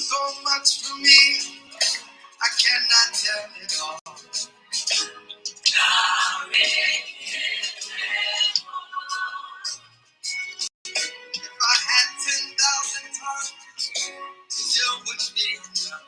so much for me, I cannot tell it all. If I had 10,000 tongues, still wouldn't be enough.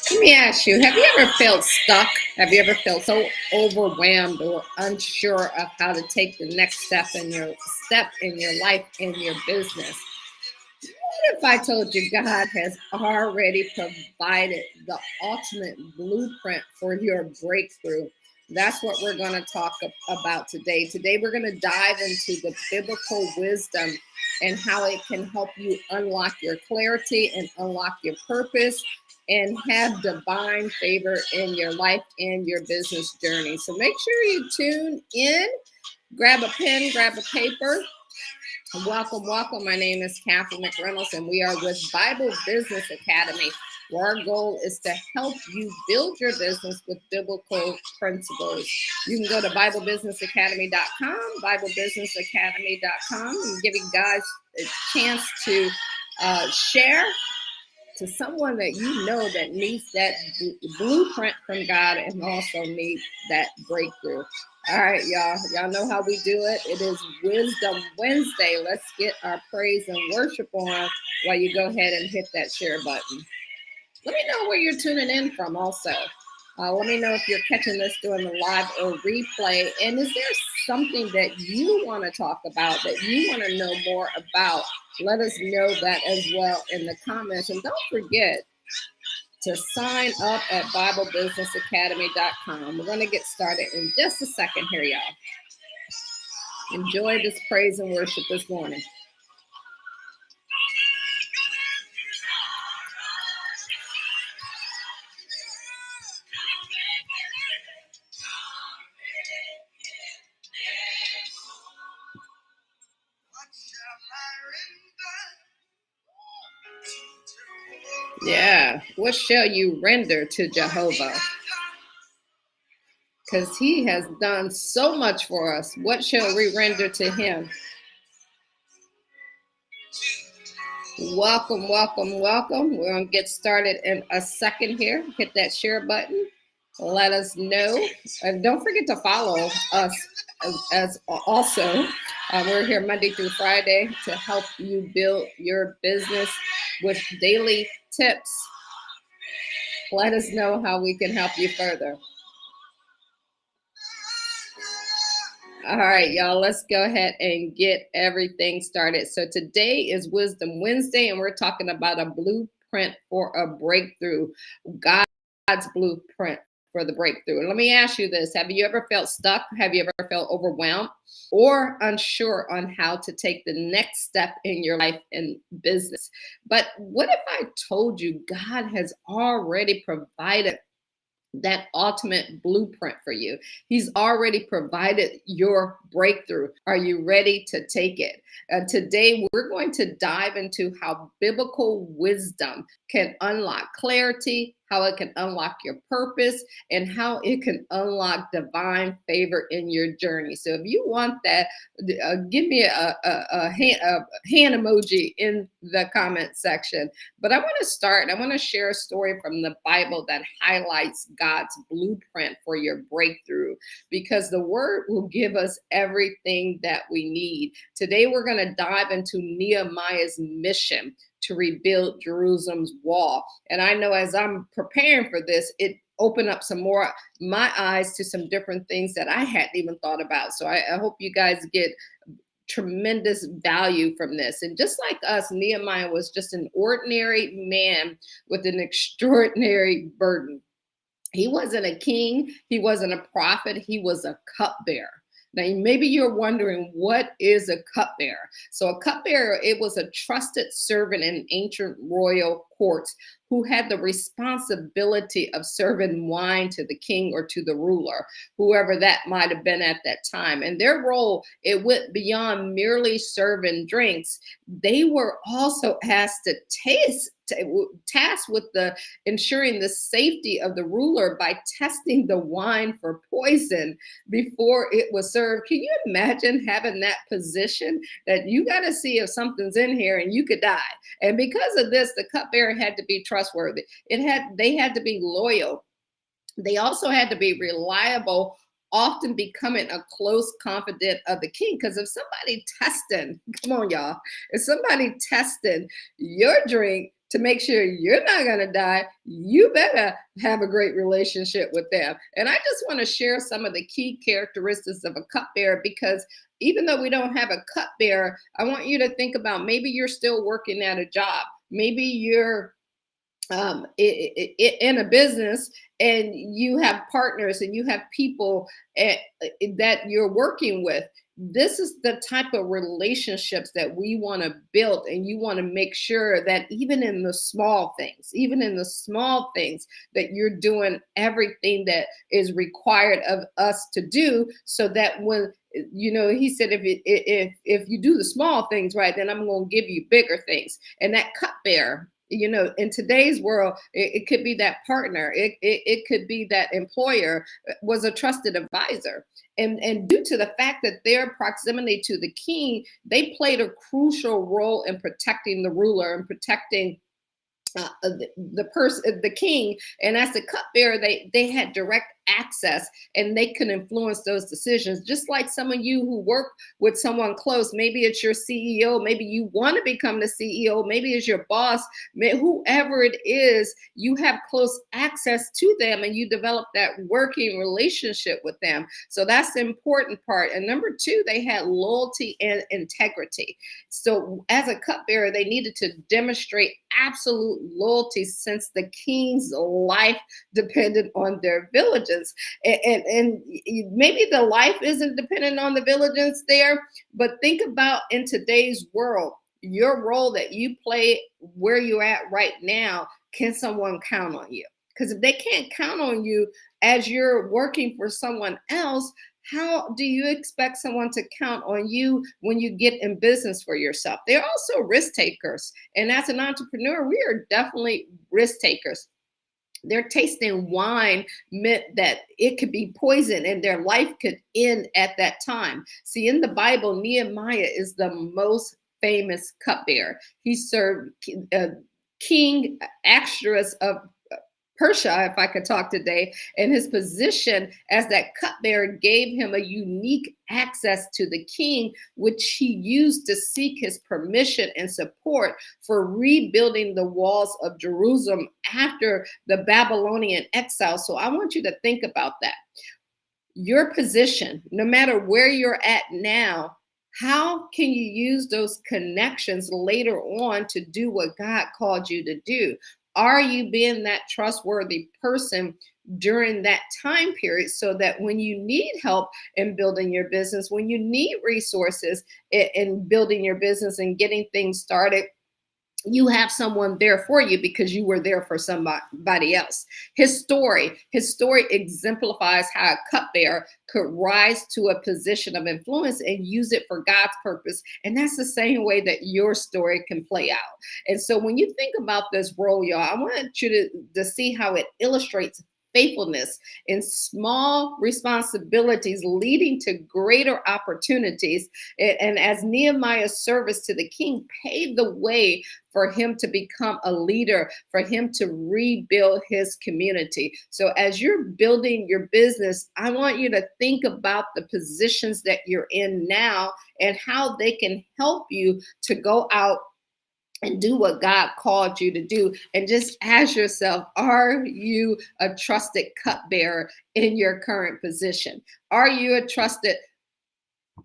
Let me ask you, have you ever felt stuck? Have you ever felt so overwhelmed or unsure of how to take the next step in your life, in your business? What if I told you God has already provided the ultimate blueprint for your breakthrough? That's what we're going to talk about today. Today, we're going to dive into the biblical wisdom and how it can help you unlock your clarity and unlock your purpose and have divine favor in your life and your business journey. So make sure you tune in, grab a pen, grab a paper. Welcome. My name is Kathy McReynolds, and we are with Bible Business Academy, where our goal is to help you build your business with biblical principles. You can go to BibleBusinessAcademy.com, BibleBusinessAcademy.com, and give you guys a chance to share to someone that you know that needs that blueprint from God and also needs that breakthrough. All right, y'all. Y'all know how we do it. It is Wisdom Wednesday. Let's get our praise and worship on while you go ahead and hit that share button. Let me know where you're tuning in from also. Let me know if you're catching this during the live or replay. And is there something that you want to talk about, that you want to know more about? Let us know that as well in the comments. And don't forget to sign up at BibleBusinessAcademy.com. We're going to get started in just a second here, y'all. Enjoy this praise and worship this morning. Yeah, what shall you render to Jehovah? Because he has done so much for us. What shall we render to him? Welcome. We're going to get started in a second here. Hit that share button. Let us know. And don't forget to follow us as also. We're here Monday through Friday to help you build your business with daily tips. Let us know how we can help you further. All right, y'all, let's go ahead and get everything started. So today is Wisdom Wednesday, and we're talking about a blueprint for a breakthrough, God's blueprint for the breakthrough. And let me ask you this. Have you ever felt stuck? Have you ever felt overwhelmed or unsure on how to take the next step in your life and business? But what if I told you God has already provided that ultimate blueprint for you? He's already provided your breakthrough. Are you ready to take it? Today, we're going to dive into how biblical wisdom can unlock clarity, how it can unlock your purpose, and how it can unlock divine favor in your journey. So if you want that, give me a hand emoji in the comment section. But I want to share a story from the Bible that highlights God's blueprint for your breakthrough, because the word will give us everything that we need. Today, we're going to dive into Nehemiah's mission to rebuild Jerusalem's wall. And I know as I'm preparing for this, it opened up some more my eyes to some different things that I hadn't even thought about. So I hope you guys get tremendous value from this. And just like us, Nehemiah was just an ordinary man with an extraordinary burden. He wasn't a king. He wasn't a prophet. He was a cupbearer. Now, maybe you're wondering, what is a cupbearer? So a cupbearer, it was a trusted servant in ancient royal courts who had the responsibility of serving wine to the king or to the ruler, whoever that might have been at that time. And their role, it went beyond merely serving drinks. They were also asked to tasked with the ensuring the safety of the ruler by testing the wine for poison before it was served. Can you imagine having that position that you got to see if something's in here and you could die? And because of this, the cupbearer had to be trustworthy. They had to be loyal. They also had to be reliable, often becoming a close confidant of the king. Because if somebody testing, come on, y'all, if somebody testing your drink to make sure you're not going to die, you better have a great relationship with them. And I just want to share some of the key characteristics of a cupbearer, because even though we don't have a cupbearer, I want you to think about, maybe you're still working at a job. Maybe you're in a business and you have partners and you have people that you're working with. This is the type of relationships that we want to build, and you want to make sure that even in the small things, that you're doing everything that is required of us to do, so that when, he said, if you do the small things right, then I'm going to give you bigger things. And that cupbearer, in today's world, it could be that partner, it could be that employer was a trusted advisor. And due to the fact that their proximity to the king, they played a crucial role in protecting the ruler and protecting the king. And as the cupbearer, they had direct access, and they can influence those decisions. Just like some of you who work with someone close, maybe it's your CEO, maybe you want to become the CEO, maybe it's your boss, whoever it is, you have close access to them, and you develop that working relationship with them. So that's the important part. And number two, they had loyalty and integrity. So as a cupbearer, they needed to demonstrate absolute loyalty, since the king's life depended on their villages. And maybe the life isn't dependent on the villages there, but think about, in today's world, your role that you play where you're at right now. Can someone count on you? Because if they can't count on you as you're working for someone else, how do you expect someone to count on you when you get in business for yourself? They're also risk takers. And as an entrepreneur, we are definitely risk takers. Their tasting wine meant that it could be poison and their life could end at that time. See, in the Bible, Nehemiah is the most famous cupbearer. He served King Axarus of Persia, if I could talk today, and his position as that cupbearer gave him a unique access to the king, which he used to seek his permission and support for rebuilding the walls of Jerusalem after the Babylonian exile. So I want you to think about that. Your position, no matter where you're at now, how can you use those connections later on to do what God called you to do? Are you being that trustworthy person during that time period, so that when you need help in building your business, when you need resources in building your business and getting things started, you have someone there for you because you were there for somebody else. His story exemplifies how a cupbearer could rise to a position of influence and use it for God's purpose. And that's the same way that your story can play out. And so when you think about this role, y'all, I want you to see how it illustrates faithfulness in small responsibilities leading to greater opportunities. And as Nehemiah's service to the king paved the way for him to become a leader, for him to rebuild his community. So as you're building your business, I want you to think about the positions that you're in now and how they can help you to go out and do what God called you to do. And just ask yourself, are you a trusted cupbearer in your current position? Are you a trusted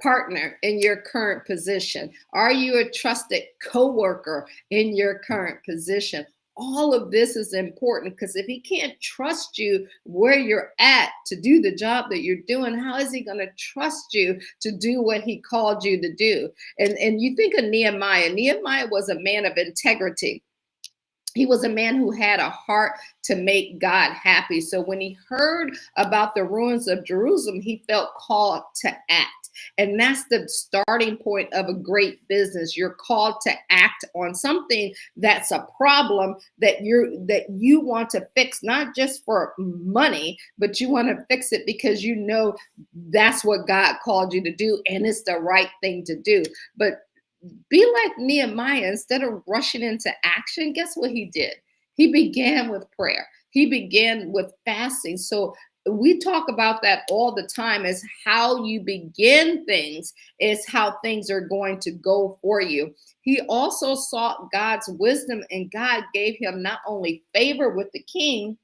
partner in your current position? Are you a trusted coworker in your current position? All of this is important, because if he can't trust you where you're at to do the job that you're doing, how is he going to trust you to do what he called you to do? And you think of Nehemiah. Nehemiah was a man of integrity. He was a man who had a heart to make God happy. So when he heard about the ruins of Jerusalem, he felt called to act. And that's the starting point of a great business. You're called to act on something that's a problem that you want to fix, not just for money, but you want to fix it because you know that's what God called you to do and it's the right thing to do. But be like Nehemiah. Instead of rushing into action, guess what he did? He began with prayer. He began with fasting. So we talk about that all the time, is how you begin things is how things are going to go for you. He also sought God's wisdom, and God gave him not only favor with the king,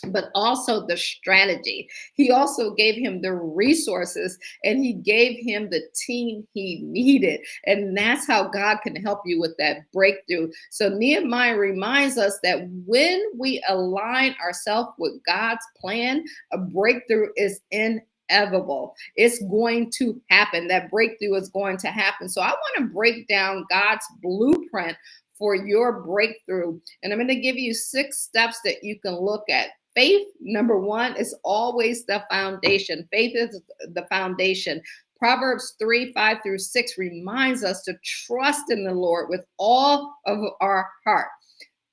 but also the strategy. He also gave him the resources, and he gave him the team he needed. And that's how God can help you with that breakthrough. So Nehemiah reminds us that when we align ourselves with God's plan, a breakthrough is inevitable. It's going to happen. That breakthrough is going to happen. So I want to break down God's blueprint for your breakthrough. And I'm going to give you 6 steps that you can look at. Faith, number 1, is always the foundation. Faith is the foundation. Proverbs 3:5-6 reminds us to trust in the Lord with all of our heart.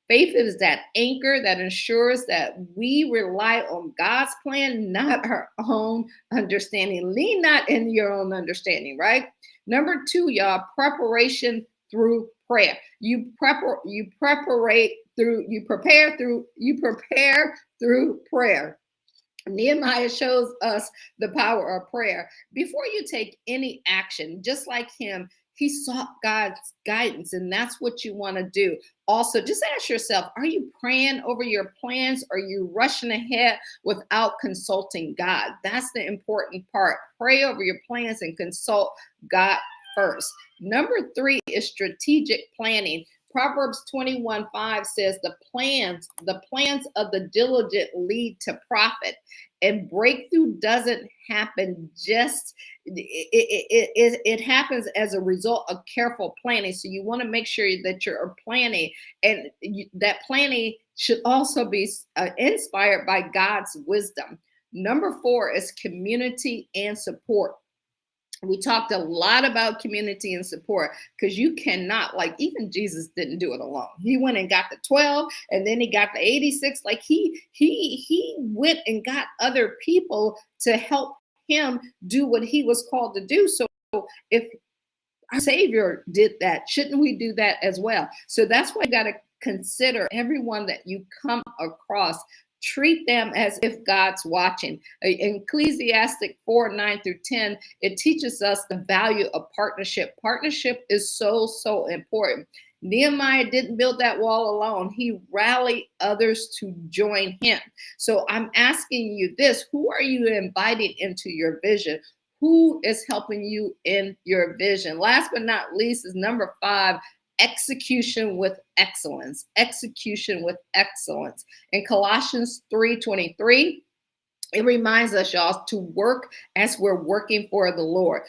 Faith is that anchor that ensures that we rely on God's plan, not our own understanding. Lean not in your own understanding, right? Number 2, y'all, preparation through prayer. You prepare through prayer. Nehemiah shows us the power of prayer. Before you take any action, just like him, he sought God's guidance, and that's what you want to do. Also, just ask yourself, are you praying over your plans? Or are you rushing ahead without consulting God? That's the important part. Pray over your plans and consult God first. Number 3 is strategic planning. Proverbs 21:5 says the plans of the diligent lead to profit. And breakthrough doesn't happen it happens as a result of careful planning. So you want to make sure that you're planning, and that planning should also be inspired by God's wisdom. Number 4 is community and support. We talked a lot about community and support, because you cannot, like, even Jesus didn't do it alone. He went and got the 12, and then he got the 86. Like he went and got other people to help him do what he was called to do. So if our Savior did that, shouldn't we do that as well? So that's why you got to consider everyone that you come across. Treat them as if God's watching. Ecclesiastic 4:9-10, it teaches us the value of partnership. Partnership is so important. Nehemiah didn't build that wall alone. He rallied others to join him. So I'm asking you this: who are you inviting into your vision? Who is helping you in your vision? Last but not least is number 5, execution with excellence. Execution with excellence. In Colossians 3:23, it reminds us, y'all, to work as we're working for the Lord,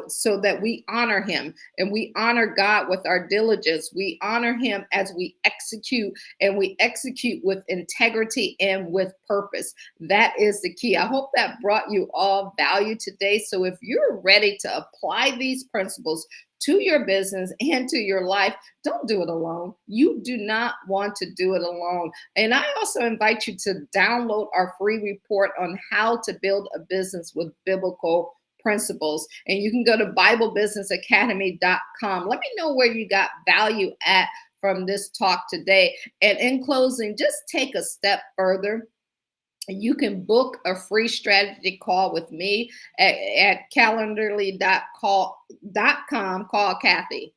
so that we honor him, and we honor God with our diligence. We honor him as we execute, and we execute with integrity and with purpose. That is the key. I hope that brought you all value today. So if you're ready to apply these principles to your business and to your life, don't do it alone. You do not want to do it alone. And I also invite you to download our free report on how to build a business with biblical principles. And you can go to BibleBusinessAcademy.com. Let me know where you got value at from this talk today. And in closing, just take a step further. You can book a free strategy call with me at calendarly.com. Call Kathy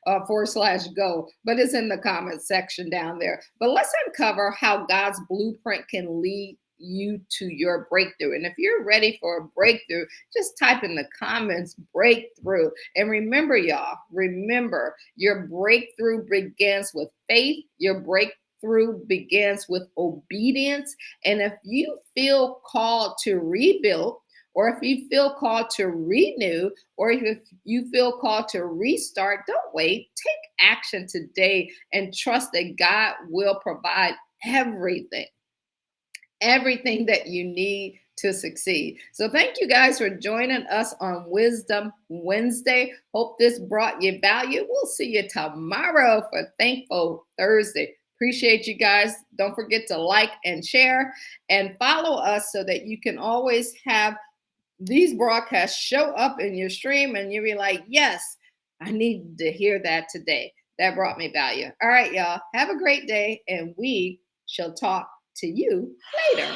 /go, but it's in the comments section down there. But let's uncover how God's blueprint can lead you to your breakthrough. And if you're ready for a breakthrough, just type in the comments breakthrough. And remember, y'all, your breakthrough begins with faith. Your breakthrough begins with obedience. And if you feel called to rebuild or if you feel called to renew, or if you feel called to restart, don't wait. Take action today and trust that God will provide everything, everything that you need to succeed. So thank you guys for joining us on Wisdom Wednesday. Hope this brought you value. We'll see you tomorrow for Thankful Thursday. Appreciate you guys. Don't forget to like and share and follow us so that you can always have these broadcasts show up in your stream and you'll be like, yes, I need to hear that today. That brought me value. All right, y'all. Have a great day, and we shall talk to you later.